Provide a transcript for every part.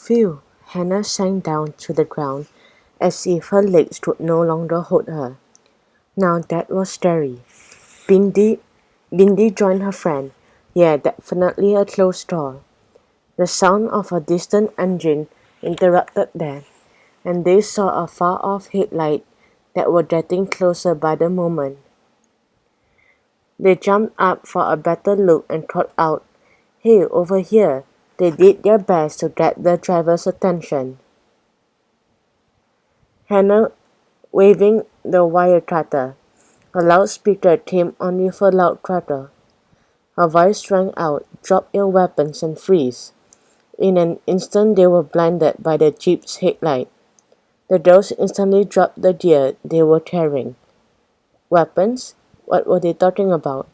Phew! Hannah sank down to the ground as if her legs would no longer hold her. Now that was scary. Bindi, Bindi joined her friend. Yeah, definitely a closed door. The sound of a distant engine interrupted them, and they saw a far-off headlight that were getting closer by the moment. They jumped up for a better look and called out, "Hey, over here!" They did their best to get the driver's attention. Hannah waving the wire cutter. A loudspeaker came on with a loud clatter. Her voice rang out, "Drop your weapons and freeze." In an instant they were blinded by the jeep's headlight. The girls instantly dropped the gear they were carrying. Weapons? What were they talking about?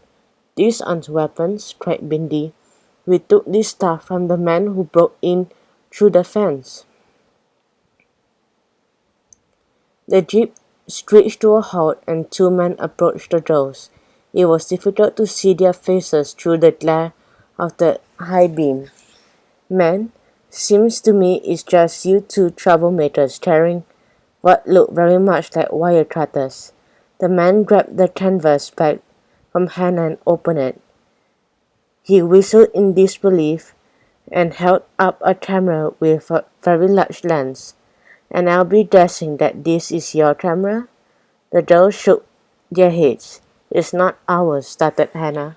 "These aren't weapons," cried Bindi. "We took this stuff from the man who broke in through the fence." The jeep screeched to a halt and two men approached the girls. It was difficult to see their faces through the glare of the high beam. "Man, seems to me it's just you two troublemakers carrying what looked very much like wire cutters." The man grabbed the canvas bag from Hannah and opened it. He whistled in disbelief and held up a camera with a very large lens. "And I'll be guessing that this is your camera?" The girls shook their heads. "It's not ours," started Hannah.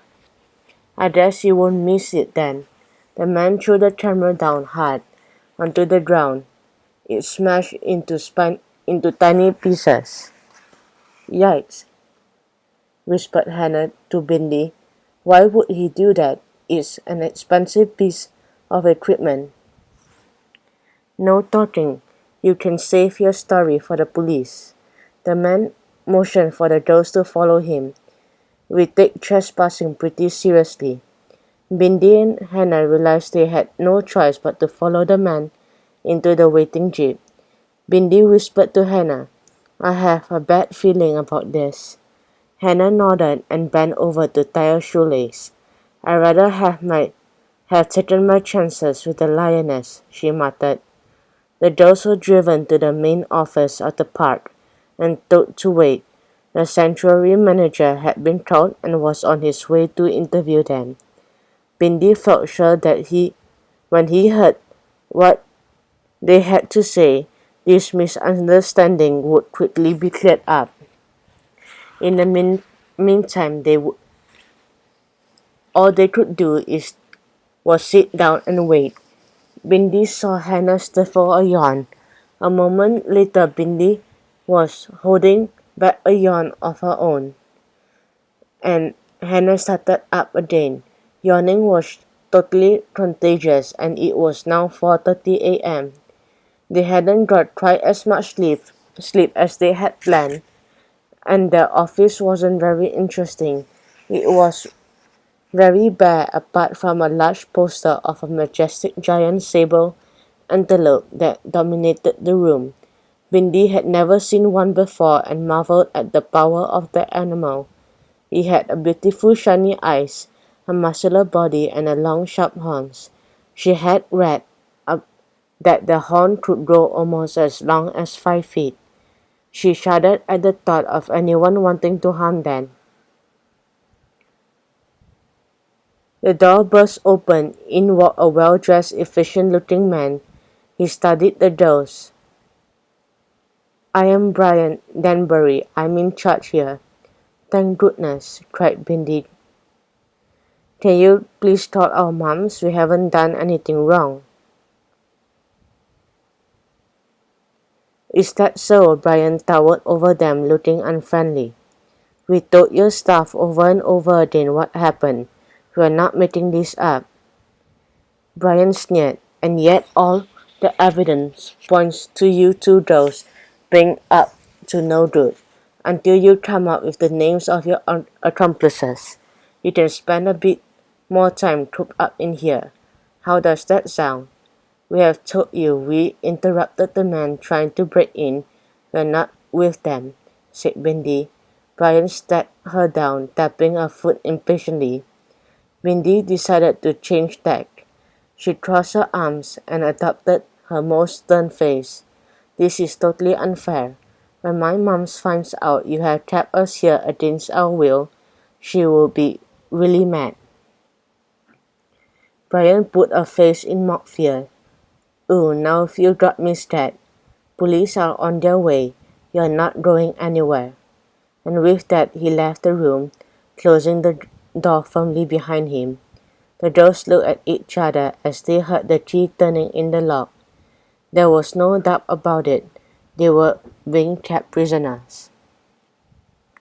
"I guess you won't miss it then." The man threw the camera down hard onto the ground. It smashed into tiny pieces. "Yikes," whispered Hannah to Bindi. "Why would he do that? It's an expensive piece of equipment." "No talking. You can save your story for the police." The man motioned for the girls to follow him. "We take trespassing pretty seriously." Bindi and Hannah realized they had no choice but to follow the man into the waiting jeep. Bindi whispered to Hannah, "I have a bad feeling about this." Hannah nodded and bent over to tie a shoelace. "I'd rather have taken my chances with the lioness," she muttered. The girls were driven to the main office of the park and told to wait. The sanctuary manager had been called and was on his way to interview them. Bindi felt sure that when he heard what they had to say, this misunderstanding would quickly be cleared up. In the meantime, all they could do was sit down and wait. Bindi saw Hannah stifle a yawn. A moment later, Bindi was holding back a yawn of her own, and Hannah started up again. Yawning was totally contagious, and it was now 4:30 a.m. They hadn't got quite as much sleep as they had planned, and the office wasn't very interesting. It was very bare apart from a large poster of a majestic giant sable antelope that dominated the room. Bindi had never seen one before and marveled at the power of the animal. He had a beautiful shiny eyes, a muscular body, and a long sharp horns. She had read that the horn could grow almost as long as 5 feet. She shuddered at the thought of anyone wanting to harm them. The door burst open. In walked a well-dressed, efficient-looking man. He studied the girls. "I am Brian Danbury. I'm in charge here." "Thank goodness," cried Bindi. "Can you please tell our moms we haven't done anything wrong?" "Is that so?" Brian towered over them, looking unfriendly. "We told your staff over and over again what happened. We're not making this up." Brian sneered. "And yet all the evidence points to you two girls being up to no good. Until you come up with the names of your accomplices, you can spend a bit more time cooped up in here. How does that sound?" "We have told you," interrupted the man trying to break in. "We're not with them," said Bindi. Brian stared her down, tapping her foot impatiently. Bindi decided to change tack. She crossed her arms and adopted her most stern face. "This is totally unfair. When my mom finds out you have trapped us here against our will, she will be really mad." Brian put a face in mock fear. "Ooh, now if you drop me that. Police are on their way. You're not going anywhere." And with that he left the room, closing the door firmly behind him. The girls looked at each other as they heard the key turning in the lock. There was no doubt about it. They were being kept prisoners.